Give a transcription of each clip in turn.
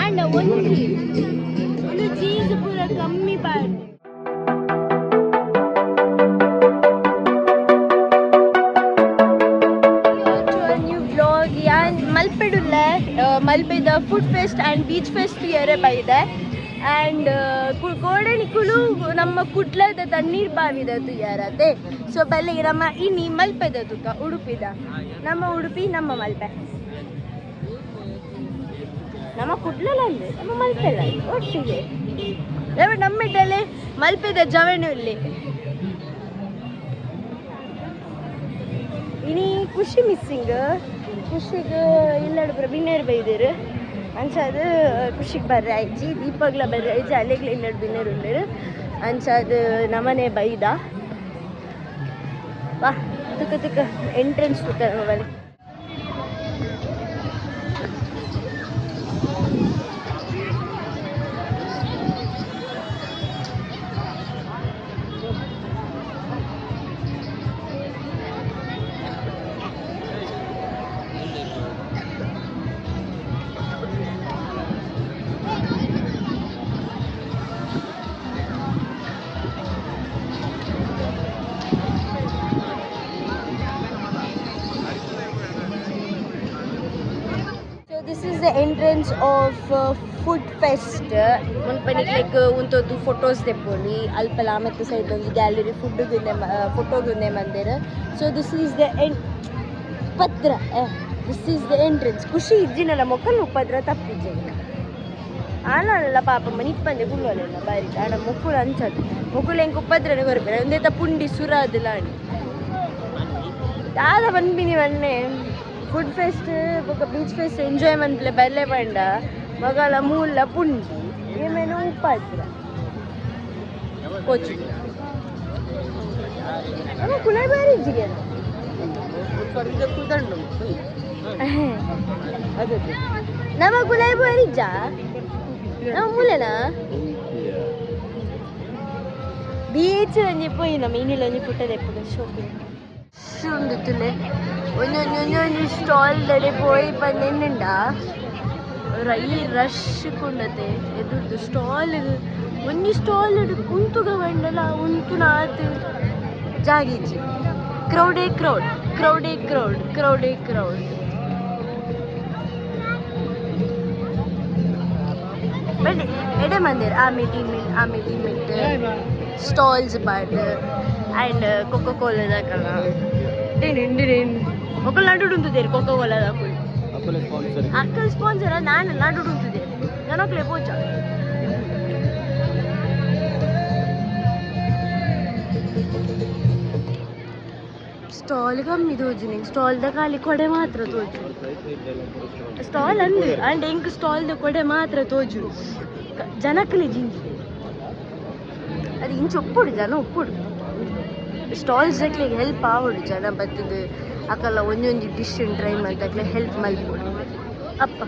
And ಒಂದು cheese ಪೂರ ಕಮ್ಮಿ ಪಾಡ್ದು ಮಲ್ಪೆಡುಲ್ಲ ಮಲ್ಪೆದ food fest and beach fest ಇಯರೆ ಬೈದೆ ಆ್ಯಂಡ್ ಕೋಡಣಿಕುಲು ನಮ್ಮ ಕುಡ್ಲದ ತಣ್ಣೀರ್ ಬಾವಿದದು ಯಾರತ್ತೆ ಸೊ ಬಲ್ಲಿಗೆ ನಮ್ಮ ಇನಿ ಮಲ್ಪೆದ ತುಕ ಉಡುಪಿದ ನಮ್ಮ ಉಡುಪಿ ನಮ್ಮ ಮಲ್ಪೆ ನಮ್ಮ ಕುಡ್ಲಲ್ಲಿ ನಮ್ಮ ಮಲ್ಪೆಲ್ಲ ಒಟ್ಟಿಗೆ ನಮ್ಮಿಟ್ಟಲ್ಲಿ ಮಲ್ಪೆದ ಜವಣಿ ಇಲ್ಲಿ ಇನಿ ಖುಷಿ ಮಿಸ್ಸಿಂಗ್ ಖುಷಿಗೆ ಇಲ್ಲಡ ಬಿನ್ನೇರು ಬೈದಿರು ಅಂಚದು ಖುಷಿಗೆ ಬರ್ರಿ ಆಯ್ಜಿ ದೀಪಗ್ಲ ಬರ್ರಿ ಆಯ್ಜಿ ಅಲೆಗ್ಲ ಇಲ್ಲಡ ಬಿನ್ನೇರು ಉಂಡಿರು ಅಂಚದು ನಮ್ಮನೆ ಬೈದ ವಾ ತುಕ ತುಕ ಎಂಟ್ರೆನ್ಸ್ ತುಕ ಬಲ್ಲಿ This is the entrance of food fest. Munpani like untadu photos deponi alpala mattu side ondu gallery food gunne photo gunne mandira. So this is the padra. This is the entrance. Kushi ijinala mokkalu padra tappije. ಆನಲ್ಲ ಪಾಪ ಮನಿಪ್ಪಂದೆ ಕುಲ್ಲೋಲೆಲ್ಲ ಬಾರಿ ಆಡ ಮೊಕ್ಕುಲು ಅಂಚದು ಮೊಕ್ಕುಲು ಹೆಂಗೆ ಉಪ್ಪದ್ರನೆ ಬರ್ಬೇಡ ಒಂದೇತ ಪುಂಡಿ ಸುರಾದಿಲ್ಲ ಅಣಿ ದಾದ ಬಂದ್ಬಿನಿ ಮೊನ್ನೆ food fest ಬೊಕ್ಕ beach fest ಎಂಜಾಯ್ಮೆಂಟ್ಲೆ ಬಲ್ಲೆ ಪಂಡ ಮಗಳ ಮೂಲ ಪುಂಡಿ ಏಮೇನು ಉಪ್ಪಾದ್ರ ಕೋಚು ನಮ್ಮ ಕುಲೈ ಬಾರಿ ಇಜ್ಜಿಗೆ ನಮ್ಮ ಕುಲೈ ಬಾರಿ ಇಜ್ಜ ನಮ್ಮ ಮೂಲೆನಾ ಬೀಚ್ ಒಂಜಿ ಪೋಯಿ ನಮ್ಮ ಇನ್ನಿಲ್ಲ ಒಂಜಿ ಪುಟ್ಟ ತೆಪ್ಪದ ಶೋಪಿಂಗ್ ಉಂಡುತ್ತಲೆ ಒಂದೊಂದು ಸ್ಟಾಲ್ದಡೆ ಪೋಯಿ ಬಂದೆನ್ನುಂಡ ರೈ ರಶ್ ಕುಂಡತೆ ಎದುರ್ದು ಸ್ಟಾಲ್ ಒಂಜಿ ಸ್ಟಾಲ್ ಕುಂತುಗ ಬಂಡಲ ಉಂತು ನಾತ್ ಜಾಗಿಜ್ಜಿ ಕ್ರೌಡೇ ಕ್ರೌಡ್ ಕ್ರೌಡೇ ಕ್ರೌಡ್ ಕ್ರೌಡೇ ಕ್ರೌಡ್ ಬಟ್ ಎಡೆ ಮಂದಿರ ಆಮೇಲೆ ಸ್ಟಾಲ್ಸ್ ಬಾಡ್ ಆ್ಯಂಡ್ ಕೊಕೋ ಕೋಲಾದ ಕಲ ಒಕ್ಕಲ್ ನಡುಡುಂತಿದ್ದೇರಿ ಕೊಕೋ ಕೋಲಾದ ಅಕ್ಕಲ್ ಸ್ಪಾನ್ಸರ ನಾನು ನಡುಡುಂತಿದ್ದೇನೆ ನನೊಕ್ಲೆ ಪೋಚ ಸ್ಟಾಲ್ ಕಮ್ಮಿ ತೋಜು ನಿಂಗೆ ಸ್ಟಾಲ್ದ ಖಾಲಿ ಕೊಡೆ ಮಾತ್ರ ತೋಜು ಸ್ಟಾಲ್ ಅಂದು ಆ್ಯಂಡ್ ಹೆಂಗೆ ಸ್ಟಾಲ್ದ ಕೊಡೆ ಮಾತ್ರ ತೋಜು ಜನಕ್ಕಲಿ ಜಿಂಜಿ ಅದು ಇಂಚು ಒಪ್ಪುಡು ಜನ ಒಪ್ಪುಡು ಸ್ಟಾಲ್ಸ್ ಹಾಕ್ಲಿಕ್ಕೆ ಹೆಲ್ಪ್ ಆವಡು ಜನ ಬತ್ತದು ಅಕ್ಕಲ್ಲ ಒಂದೊಂದು ಡಿಶ್ ಟ್ರೈ ಮಾಡ್ದಾಗಲೇ ಹೆಲ್ಪ್ ಮಲ್ಪುಡು ಅಪ್ಪ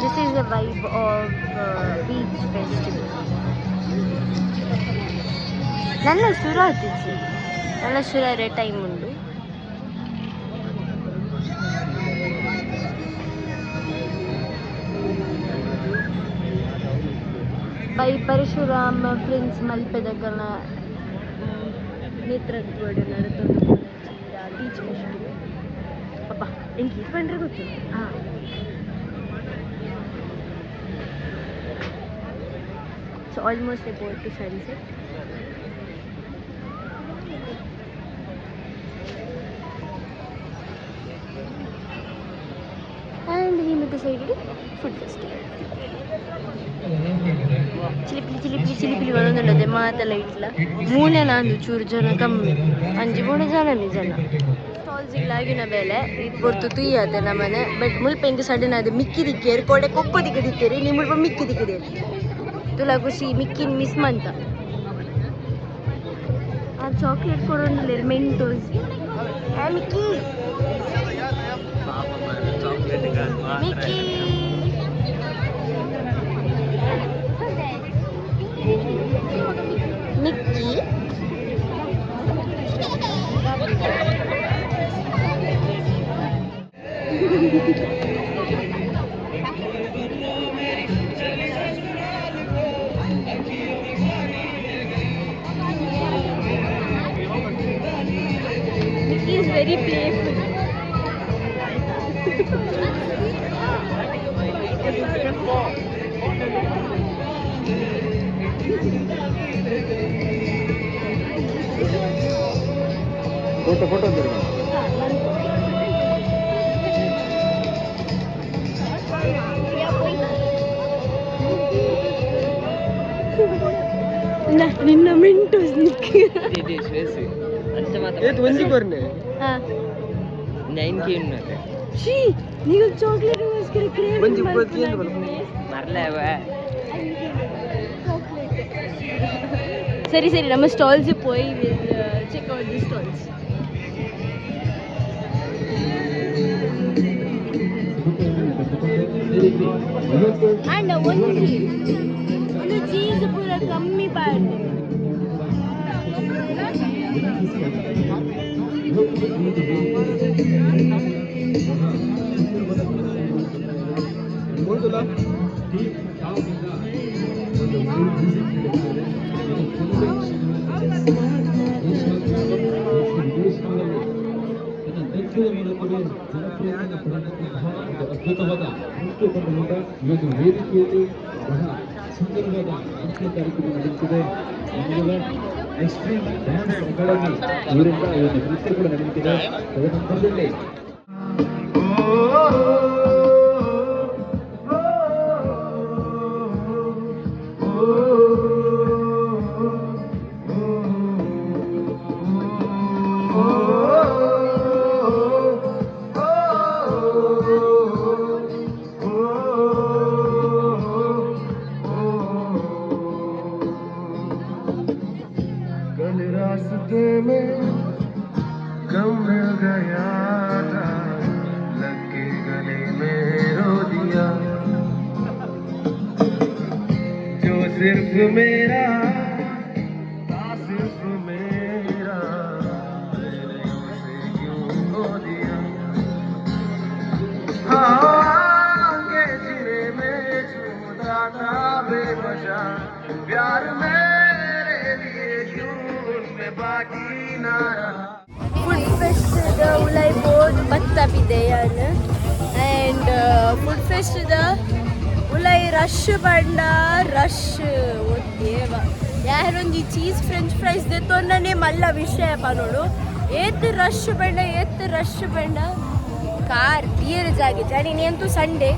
This is the vibe of beach festival. Nalla shuru aatichi. Nalla shuru are time undu. By Parshuram friends Malpedakana ನೇತ್ರಗೋಡು ನಡುತ್ತೊಂದು ಬೀಚ್ ಫೆಸ್ಟಿವಲ್ ಅಪ್ಪ ಎಂಕಿ ಪಂಡ್ರೆ ಗೊತ್ತು ಹಾಂ so almost about to sunset and ಹಿಂದೆ ಸೈಡಿಗೆ ಫುಡ್ ಫೆಸ್ಟಿವಲ್ ಚಿಲಿಪಿಲಿ ಒಂದೊಂದುಂಡದೆ ಮಾತೆಲ್ಲ ಇಟ್ಲ ಮೂಲೆ ನಂದು ಚೂರು ಜನ ಕಮ್ಮಿ 5-3 ಜನನೇ ಜನ ಸ್ಟಾಲ್ಸ್ ಇಲ್ಲ ಆಗಿನ ಬೆಲೆ ಇದು ಬರ್ತು ತುಯ್ಯತೆ ನಮ್ಮನೆ ಬಟ್ ಮುಲ್ಪೆಂಗೆ ಸಡನ್ ಅದು ಮಿಕ್ಕಿ ದಿಕ್ಕೇರಿ ಕೊಡೆ ಕೊಪ್ಪ ದಿಕ್ಕ ದಿಕ್ಕೇರಿ ನೀವು ಮುಲ್ಪ ಮಿಕ್ಕಿ ದಿಕ್ಕದೇರಿ ತುಲಾ ಖುಷಿ ಮಿಕ್ಕಿನ ಮಿಸ್ ಮಂತ ಆ ಚಾಕ್ಲೇಟ್ ಕೊಡೋಣ Mentos Mickey Mickey Mickey Mickey is very playful. Photo ನಿನ್ನ ಮೆಂಟೋಸ್ ನಿಕ್ಕಿ ಒಂಜಿ ಕೊರ್ನೆ ಹಾಂ 9 ಕೆ ಉನ್ನತೆ ಛೀ ನೀವು ಚಾಕ್ಲೇಟ್ ಗೋಸ್ಕರ ಕ್ರೇವ್ ಒಂಜಿ ಪೊತ್ತಿ ಎಂದು ಮರ್ಲೆವ ಸರಿ ನಮ್ಮ ಸ್ಟಾಲ್ಸ್ போய் check out the stalls and ಒಂದು ಚೀಸ್ ಪೂರ ಕಮ್ಮಿ ಪಾಡ್ದೆ ಅದ್ಭುತವಾದ ನೃತ್ಯ ತಂಡದಿಂದ ಇವತ್ತು ವೇದಿಕೆಯಲ್ಲಿ ಬಹಳ ಸುಂದರವಾದ ನೃತ್ಯ ಕಾರ್ಯಕ್ರಮ ನಡೆಯುತ್ತಿದೆ ಎಕ್ಸ್ಟ್ರೀಮ್ ಡ್ಯಾನ್ಸ್ ಅಕಾಡೆಮಿ ಇವರಿಂದ ಇವತ್ತು ನೃತ್ಯ ಕೂಡ ನಡೆಯುತ್ತಿದೆ ತದನಂತರದಲ್ಲಿ रास्ते में गम मिल गया था लग के गले में रो दिया जो सिर्फ मेरा था सिर्फ मेरा मैंने उसे क्यों खो दिया आगे जिने में झूमता था बेवजह प्यार मेरे लिए क्यों बाकी ना ಫುಡ್ ಫೆಸ್ಟ್ದ ಉಲೈ ಬೋದು ಬತ್ತಪಿದೆ ಯಾನು ಆ್ಯಂಡ್ ಫುಡ್ ಫೆಸ್ಟ್ದ ಉಲೈ ರಶ್ ಬಂಡ ರಶ್ ಓದ್ದೇವ ಯಾರೊಂದು ಚೀಸ್ ಫ್ರೆಂಚ್ ಫ್ರೈಸ್ ದೆತ್ತೊಂದನೇ ಮಲ್ಲ ವಿಷಯ ಪನೋಡು ಏತ್ ರಶ್ ಬಂಡ ಕಾರ್ ತೀರ್ ಜಾಗಿ ಜಾನಿ ನೀಂತೂ ಸಂಡೇ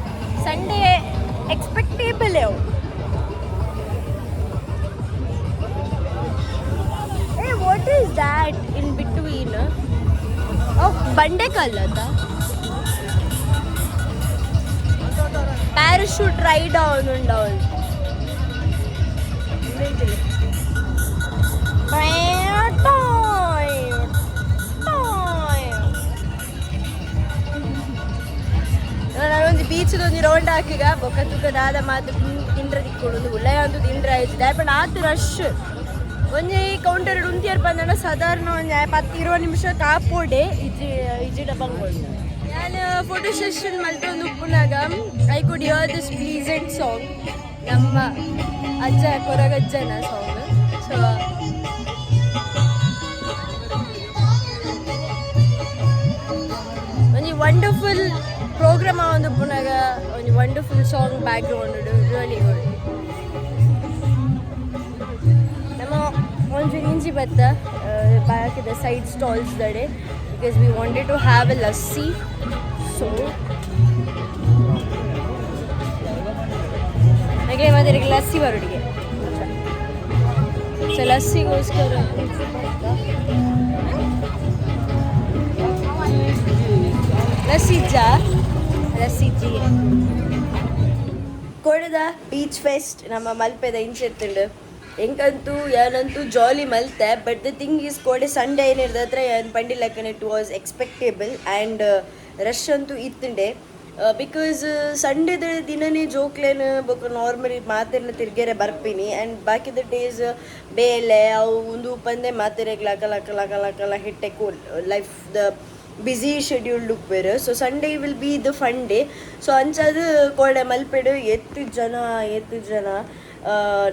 ಎಕ್ಸ್ಪೆಕ್ಟೇಬಲ್ ಅವು what is that in between ಬಂಡೆ ಕಲ್ಲದ ಪ್ಯಾರಾಶೂಟ್ ರೈಡ್ ಅವನುಂಡವನು ನಾನೊಂದು ಬೀಚದೊಂದು ರೌಂಡ್ ಹಾಕಿಗ ಬೊಕ್ಕ ತುಕದಾದ ಮಾತು ತಿಂಡ್ರೆ ತಿಕ್ಕೊಂಡು ಉಳ್ಳಾಯ ಅಂತೂ ತಿಂಡ್ರೆ ಆಯ್ತು ದಾಯಪಂಡ ಆತು ರಶ್ ಒಂಜಿ ಕೌಂಟರ್ ಉಂತಿಯರ್ ಬಂದ ಸಾಧಾರಣ ಒಂದು 10-20 ನಿಮಿಷ ಕಾಪೋಡೆ ಇಜಿಡ ಬಂಗೊಂಡು ನಾನು ಫೋಟೋ ಸೆಷನ್ ಮಲ್ತೊಂದು ಉಪ್ಪುನಾಗ I could hear this pleasant song ನಮ್ಮ ಅಜ್ಜ ಕೊರಗಜ್ಜನ ಸಾಂಗ್ ಸೊ ವಂಡರ್ಫುಲ್ ಪ್ರೋಗ್ರಾಮ್ ಒಂದು ಪುನಗ ಒಂದು wonderful song background really good. ನಮ್ಮ ಒಂದು ಇಂಜಿ ಬತ್ತ ಬಾಕಿದ ಸೈಡ್ ಸ್ಟಾಲ್ಸ್ ದಡೆ because we wanted to have a lassi. So ಹಾಗೆ ಮತ್ತೆ ಲಸ್ಸಿ ಬರೋಡಿಗೆ ಸೊ ಲಸ್ಸಿಗೋಸ್ಕರ ಲಸ್ಸಿಜ್ಜಿ ಕೊಡದ ಬೀಚ್ ಫೆಸ್ಟ್ ನಮ್ಮ ಮಲ್ಪೆದ ಇಂಚೆತ್ತುಂಡು ಎಂಕಂತೂ ಏನಂತೂ ಜಾಲಿ ಮಲ್ತೆ. ಬಟ್ ದ ಥಿಂಗ್ ಈಸ್ ಕೋಡೆ ಸಂಡೇ ಏನಿರ್ದ ಹತ್ರ ಏನು ಪಂಡಿಲಕ್ಕನ it was expectable and rush ಅಂತೂ ಇತ್ತುಂಡೆ ಬಿಕಾಸ್ ಸಂಡೇದ ದಿನನೇ ಜೋಕ್ಲೇನು ಬೊಕ್ಕ ನಾರ್ಮಲಿ ಮಾತೆಲ್ಲ ತಿರ್ಗೇರೆ ಬರ್ಪೀನಿ ಆ್ಯಂಡ್ ಬಾಕಿದ ಡೇಸ್ ಬೇಲೆ ಅವು ಒಂದು ಪಂದೆ ಮಾತೆರೆಗ್ಲ ಕಲ ಹಿಟ್ಟೆ cool life the busy schedule look ಬೇರೆ. So Sunday will be the fun day. So ಅಂಚದು ಕೋಡೆ ಮಲ್ಪೆಡು ಎತ್ತು ಜನ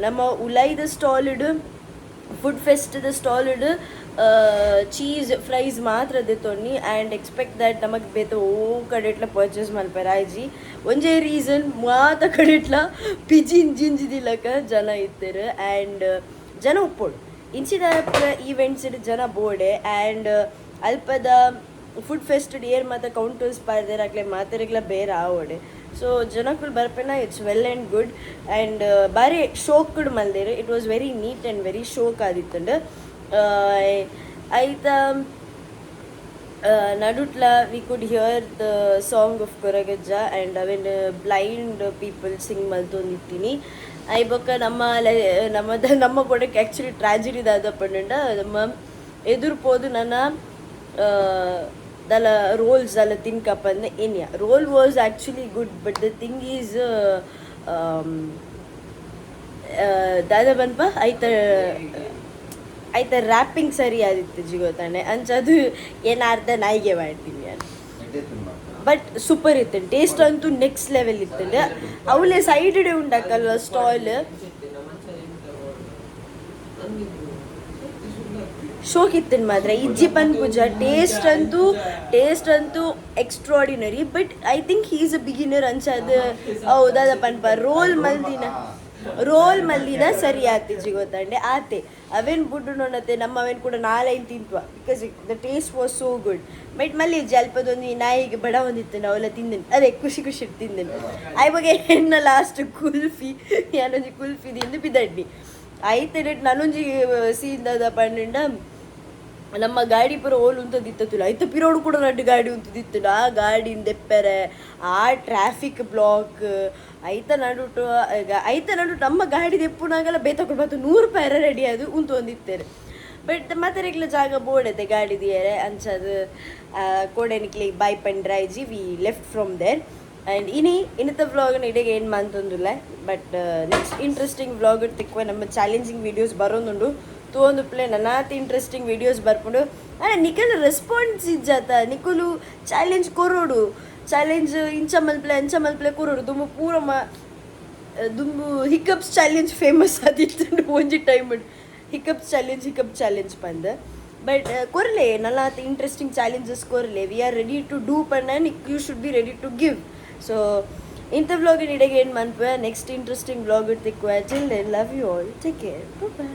ನಮ್ಮ ಉಲೈದ ಸ್ಟಾಲ್ ಇಡು ಫುಡ್ ಫೆಸ್ಟ್ದ ಸ್ಟಾಲ್ ಇಡು ಚೀಸ್ ಫ್ರೈಸ್ ಮಾತ್ರ ತೊನ್ನಿ ಆ್ಯಂಡ್ ಎಕ್ಸ್ಪೆಕ್ಟ್ ದ್ಯಾಟ್ ನಮಗೆ ಬೇತು ಕಡೆ ಇಟ್ಲ ಪರ್ಚೇಸ್ ಮಲ್ಪೆರ ಆಯ್ಜಿ ಒಂಜೇ ರೀಸನ್ ಮಾತ ಕಡೆ ಇಟ್ಲ ಜಿಂಜಿದಿಲ್ಲಕ ಜನ ಇತ್ತರ ಆ್ಯಂಡ್ ಜನ ಉಪ್ಪೋಡು ಇಂಚಿದ ಈವೆಂಟ್ಸ್ ಇಡು ಜನ ಬೋಡೆ ಆ್ಯಂಡ್ ಅಲ್ಪದ ಫುಡ್ ಫೆಸ್ಟ್ ಏರ್ ಮತ್ತು ಕೌಂಟರ್ಸ್ ಪಾರ್ದೇರಾಗಲೇ ಮಾತೆರೆಗ್ಲ ಬೇರೆ ಆವೋಡೆ. ಸೊ ಜನಕ್ಕಳು ಬರ್ಪೇನ it's well and good and ಬಾರಿ ಶೋಕ್ಡ್ ಮಲ್ದೇರು. It was very neat and very shock ಆದಿತ್ತಂಡು ಆಯ್ತಾ ನಡುಟ್ಲ we could hear the song of Koragajja and even blind people sing ಮಲ್ತೊಂದಿತ್ತೀನಿ. ಐಬೊಕ್ಕ ನಮ್ಮ ಕೊಡಕ್ಕೆ ಆ್ಯಕ್ಚುಲಿ ಟ್ರಾಜಿಡಿದಾದ ಪಂಡ ನಮ್ಮ ಎದುರು ಪೋದು ನನ್ನ ದಲ ರೋಲ್ಸ್ ಅಲ್ಲ ತಿನ್ಕಪ್ಪಂದೆ ಏನ್ಯ roll was actually good but the thing is ದಾದ ಬನ್ಪ ಆಯ್ತ ರ್ಯಾಪಿಂಗ್ ಸರಿ ಆದಿತ್ತು ಜಿಗೋತಾನೆ ಅಂಚದು ಏನಾರ್ಧ ನಾಯಿಗೆ ಮಾಡ್ತೀನಿ ನಾನು. ಬಟ್ ಸೂಪರ್ ಇತ್ತು ಟೇಸ್ಟ್ ಅಂತೂ ನೆಕ್ಸ್ಟ್ ಲೆವೆಲ್ ಇತ್ತು. ಅವಲೇ ಸೈಡೇ ಉಂಟಾಕಲ್ವ ಸ್ಟಾಲ್ ಶೋಕ್ ಇತ್ತಿನ ಮಾತ್ರ ಇಜ್ಜಿ ಪನ್ ಪೂಜಾ ಟೇಸ್ಟ್ ಅಂತೂ extraordinary. But I think he is a beginner ಅನ್ಸದು ಹೌದಾದ ಪನ್ಪ ರೋಲ್ ಮಲ್ದಿನ ಸರಿ ಆತಿಜ್ಜಿ ಗೊತ್ತಂಡೆ ಆತೆ ಅವೇನು ಬುಡ್ಡು ನೋಡತ್ತೆ ನಮ್ಮ ಅವೇನು ಕೂಡ 4-5 ತಿಂತ್ವ because the taste was so good. But ಮಲ್ಲಿ ಅಲ್ಪದೊಂದು ಈ ನಾಯಿಗೆ ಬಡ ಒಂದಿತ್ತು ನಾವೆಲ್ಲ ತಿಂದಿನಿ ಅದೇ ಖುಷಿ ತಿಂದಿನಿ. ಆಯ್ ಬಗ್ಗೆ ಹೆಣ್ಣ ಲಾಸ್ಟ್ ಕುಲ್ಫಿ ಏನೊಂದು ಕುಲ್ಫಿ ತಿಂದು ಬಿದ್ದಡ್ಡಿ ಆಯ್ತು ನಾನೊಂಜಿ ಸೀನ್ದ ಪಂಡ ನಮ್ಮ ಗಾಡಿ ಪುರ ಓಲ್ ಉಂತದಿತ್ತಲ್ಲ ಐತ ಪಿರೋಡು ಕೂಡ ನಡ್ಡು ಗಾಡಿ ಉಂತದಿತ್ತು ಆ ಗಾಡಿಯಿಂದ ಎಪ್ಪರೆ ಆ ಟ್ರಾಫಿಕ್ ಬ್ಲಾಕ್ ಐತ ನಡುಟು ನಮ್ಮ ಗಾಡಿ ದೆಪ್ಪುನಾಗಲ್ಲ ಬೇತಕೊಂಡು ಬತ್ತು 100 ರೂಪಾಯಿ ರೆಡಿ ಅದು ಉಂತು ಒಂದಿತ್ತೇರೆ. ಬಟ್ ಮತ್ತೆ ರೆಗ್ಲ ಜಾಗ ಬೋಡೈತೆ ಗಾಡಿ ದಿಯರೆ ಅಂಚದು ಕೋಡೆನಿಕ್ಲಿ ಬೈ ಪಂಡ್ರಾಯ್ಜಿ we left from there and ಇನ್ನಿತ ವ್ಲಾಗ್ನ ಇಡೆಗೆ ಏನು ಮಂತೊಂದಿಲ್ಲ. ಬಟ್ ನೆಕ್ಸ್ಟ್ ಇಂಟ್ರೆಸ್ಟಿಂಗ್ ವ್ಲಾಗ್ ತಿಕ್ಕುವ ನಮ್ಮ ಚಾಲೆಂಜಿಂಗ್ ವೀಡಿಯೋಸ್ ಬರೋದುಂಡು ತೋಂದು ಪ್ಲೇ ನನ್ನಾತಿ ಇಂಟ್ರೆಸ್ಟಿಂಗ್ ವೀಡಿಯೋಸ್ ಬರ್ಕೊಂಡು ನಿಖಲ್ ರೆಸ್ಪಾನ್ಸ್ ಇಜ್ಜಾತ ನಿಖಲು ಚಾಲೆಂಜ್ ಕೊರೋಡು ಚಾಲೆಂಜ್ ಇಂಚ ಮಲ್ಪ್ಲೆ ಕೊರೋಡು ದುಂಬು ಹಿಕಪ್ಸ್ ಚಾಲೆಂಜ್ ಫೇಮಸ್ ಆದಿತ್ತು ಒಂಜಿ ಟೈಮ್ ಹಿಕಪ್ ಚಾಲೆಂಜ್ ಪಂದ. ಬಟ್ ಕೊರಲೆ ನಲ್ಲಾತಿ ಇಂಟ್ರೆಸ್ಟಿಂಗ್ ಚಾಲೆಂಜಸ್ ಕೊರಲೆ we are ready to do ಪಂಡ you should be ready to give. So ಇಂಥ ವ್ಲಾಗಿನ ಇಡೆಗೆ ಏನು ಮನ್ಪ ನೆಕ್ಸ್ಟ್ ಇಂಟ್ರೆಸ್ಟಿಂಗ್ ವ್ಲಾಗ್ ತಿಕ್ಕುವ. Till then love you all, take care, by.